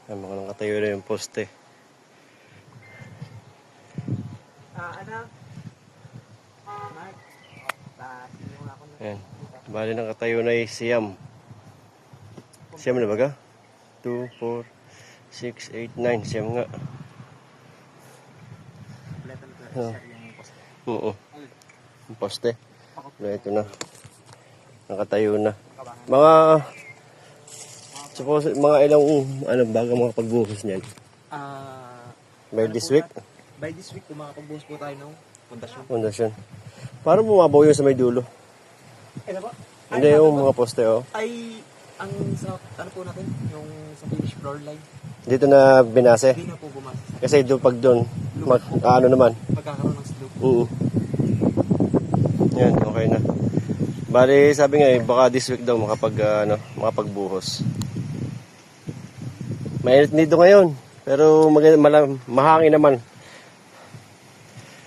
Ang mga nakatayo na yung poste. Ano? Mark? Sinunga ako na. Ayan. Bali nakatayo na yung Siam. Siam na baga? 2, 4, 6, 8, 9. Siam nga. Kompleto na Oh. yung poste. Oo. Yung poste. Ito na. Nakatayo na. Mga suppose mga ilang bago makapagbuhos niyan. By this week? By this week, kung makapagbuhos po tayo ng pundasyon. Pundasyon. Paano bumabaw yun sa may dulo? Ano ba? Hindi yung mga poste, oh. Ay, ang sa, ano po natin, yung sa finish floor line, Dito na binase. hindi na po bumasa. Kasi doon pag doon, ano naman. Magkakaroon ng slope. Oo. Yan, okay na. Bali, sabi nga baka this week daw makapagbuhos. Mainit dito ngayon. Pero mahangin naman.